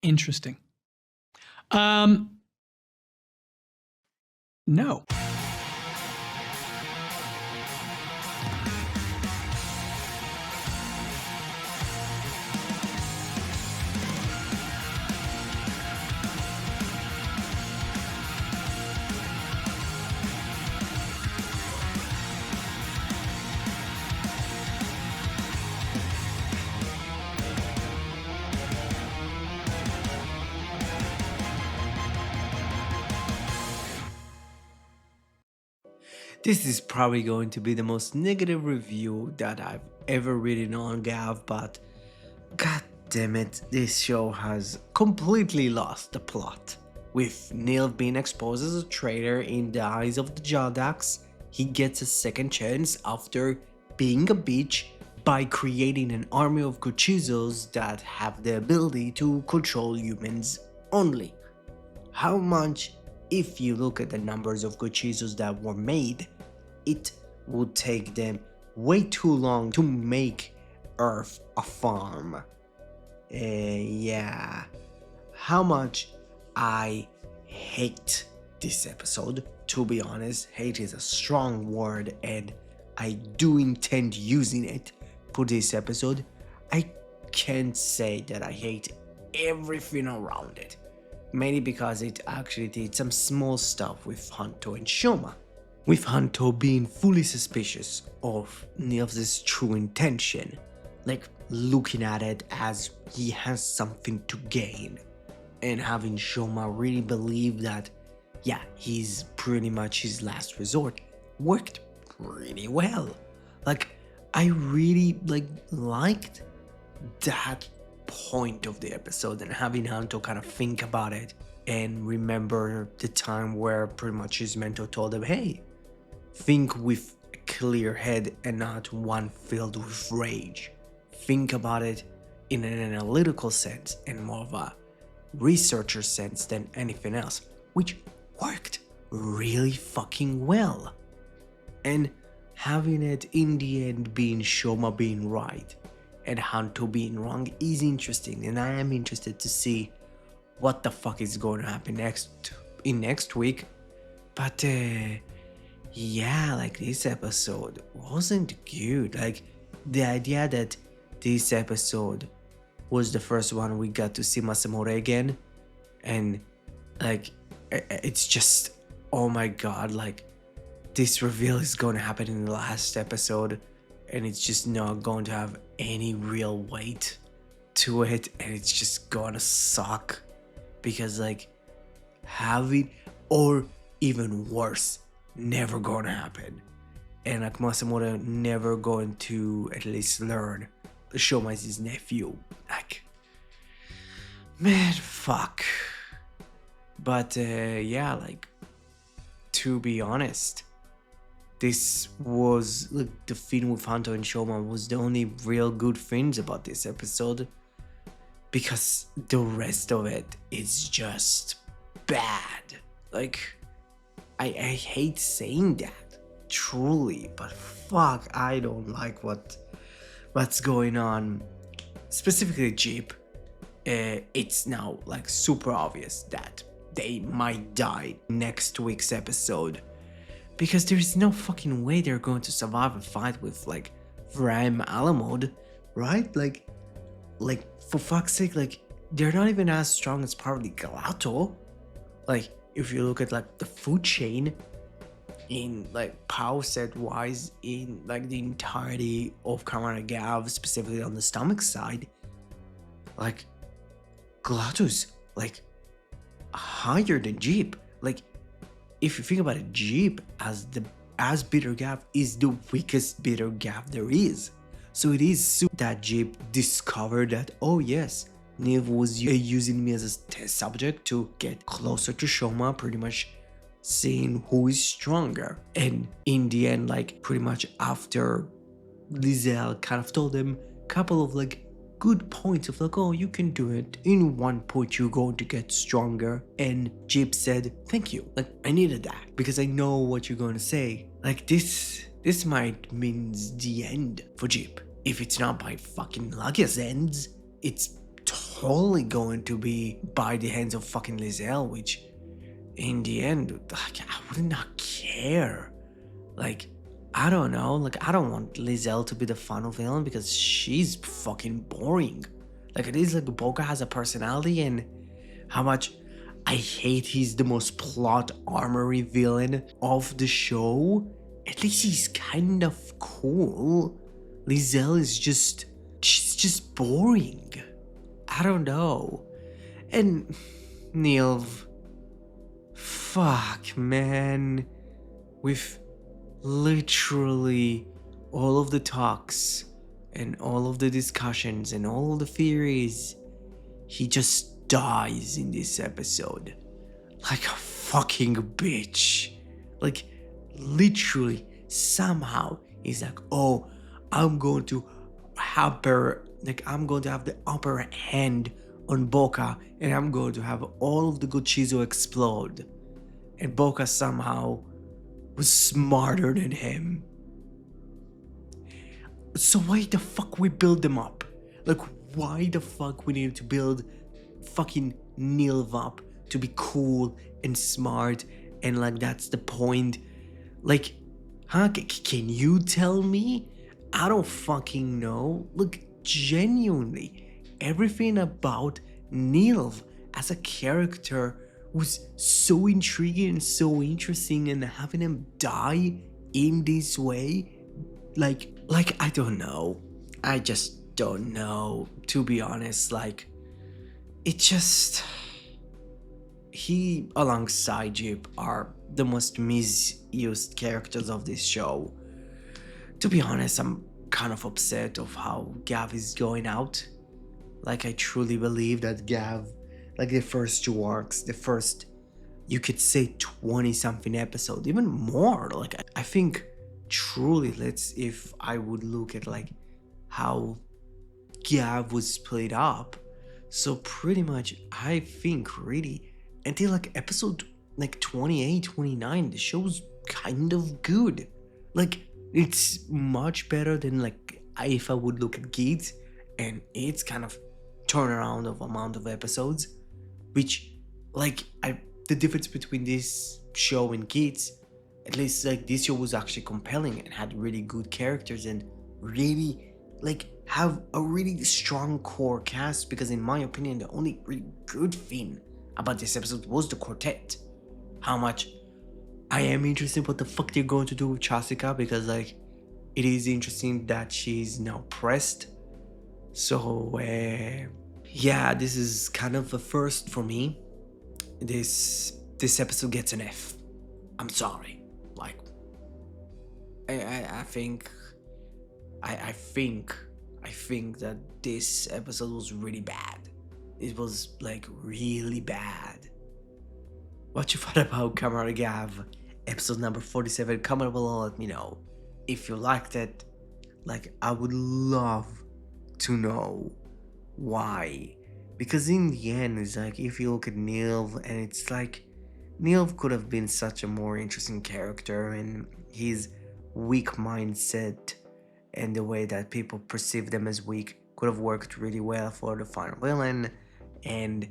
Interesting. No. This is probably going to be the most negative review that I've ever written on Gavv, but god damn it, this show has completely lost the plot. With Neil being exposed as a traitor in the eyes of the Jaldaks, he gets a second chance after being a bitch by creating an army of Kuchizos that have the ability to control humans only. How much, if you look at the numbers of Kuchizos that were made, it would take them way too long to make Earth a farm. Yeah. How much I hate this episode. To be honest, hate is a strong word and I do intend using it for this episode. I can't say that I hate everything around it. Mainly because it actually did some small stuff with Hanto and Shoma. With Hanto being fully suspicious of Nils' true intention, like looking at it as he has something to gain, and having Shoma really believe that, yeah, he's pretty much his last resort, worked pretty well. Like, I really liked that point of the episode and having Hanto kind of think about it and remember the time where pretty much his mentor told him, hey, think with a clear head and not one filled with rage. Think about it in an analytical sense and more of a researcher sense than anything else, which worked really fucking well. And having it in the end being Shoma being right and Hanto being wrong is interesting, and I am interested to see what the fuck is going to happen next week. But yeah, like this episode wasn't good. Like the idea that this episode was the first one we got to see Masamune again, and like it's just, oh my god, like this reveal is going to happen in the last episode and it's just not going to have any real weight to it and it's just gonna suck because like having, or even worse, never gonna happen, and like Masamune never going to at least learn Shoma is his nephew. Like, man, fuck. But yeah, like, to be honest, this was like the thing with Hanto and Shoma was the only real good things about this episode, because the rest of it is just bad. Like, I hate saying that, truly, but fuck, I don't like what's going on. Specifically Jeep, it's now like super obvious that they might die next week's episode, because there's no fucking way they're going to survive a fight with like Vrem Alamod, right? Like for fuck's sake, like they're not even as strong as probably Galato. Like if you look at like the food chain in like power set wise in like the entirety of Kamen Gavv, specifically on the stomach side, like Galato's like higher than Jeep. Like if you think about it, Jeep as bitter Gavv is the weakest bitter Gavv there is. So it is that Jeep discovered that, oh yes, Niv was using me as a test subject to get closer to Shoma, pretty much seeing who is stronger. And in the end, like pretty much after Lizelle kind of told him a couple of like good points of like, oh, you can do it. In one point, you're going to get stronger. And Jeep said, thank you. Like, I needed that because I know what you're going to say. Like this might means the end for Jeep. If it's not by fucking luckiest ends, it's totally going to be by the hands of fucking Lizelle, which in the end, like, I would not care. Like, I don't know, like, I don't want Lizelle to be the final villain because she's fucking boring. Like, it is like Boca has a personality, and how much I hate he's the most plot armory villain of the show. At least he's kind of cool. Lizelle is she's just boring. I don't know. And Neil, fuck, man. With literally all of the talks and all of the discussions and all of the theories, he just dies in this episode. Like a fucking bitch. Like, literally, somehow, he's like, oh, I'm going to have the upper hand on Boca, and I'm going to have all of the good Chizo explode. And Boca somehow was smarter than him. So why the fuck we build them up? Like, why the fuck we need to build fucking Nilv up to be cool and smart, and like that's the point? Like, huh? Can you tell me? I don't fucking know. Look, genuinely, everything about Nilv as a character was so intriguing and so interesting, and having him die in this way, like I don't know. I just don't know, to be honest. Like, it just, he alongside Jeep are the most misused characters of this show. To be honest, I'm kind of upset of how Gavv is going out. Like, I truly believe that Gavv, like the first 2 arcs, the first, you could say 20 something episode, even more. Like, I think truly, if I would look at like how Gavv was split up, so pretty much I think really until like episode like 28, 29, the show's kind of good. Like, it's much better than like if I would look at Geats, and it's kind of turnaround of amount of episodes, which like the difference between this show and Geats, at least like this show was actually compelling and had really good characters and really like have a really strong core cast, because in my opinion the only really good thing about this episode was the quartet. How much I am interested what the fuck they're going to do with Chasika, because like it is interesting that she's now pressed. So yeah, this is kind of a first for me. This episode gets an F. I'm sorry. Like, I think that this episode was really bad. It was like really bad. What you thought about Kamen Gavv episode number 47? Comment below, let me know. If you liked it, like, I would love to know why. Because in the end, it's like, if you look at Nilv, and it's like, Nilv could have been such a more interesting character, and his weak mindset and the way that people perceive them as weak could have worked really well for the final villain, and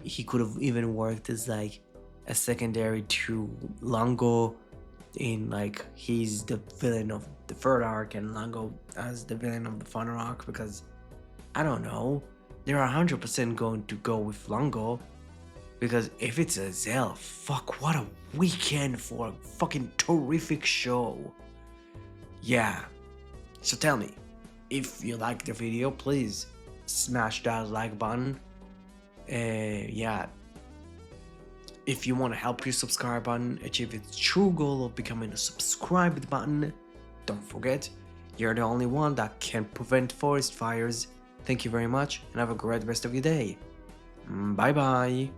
he could have even worked as like a secondary to Longo, in like he's the villain of the 3rd arc and Longo as the villain of the final arc, because I don't know, they're 100% going to go with Longo, because if it's a Zell, fuck, what a weekend for a fucking terrific show. Yeah, so tell me, if you liked the video, please smash that like button. Yeah, if you want to help your subscribe button achieve its true goal of becoming a subscribed button, don't forget, you're the only one that can prevent forest fires. Thank you very much, and have a great rest of your day. Bye bye.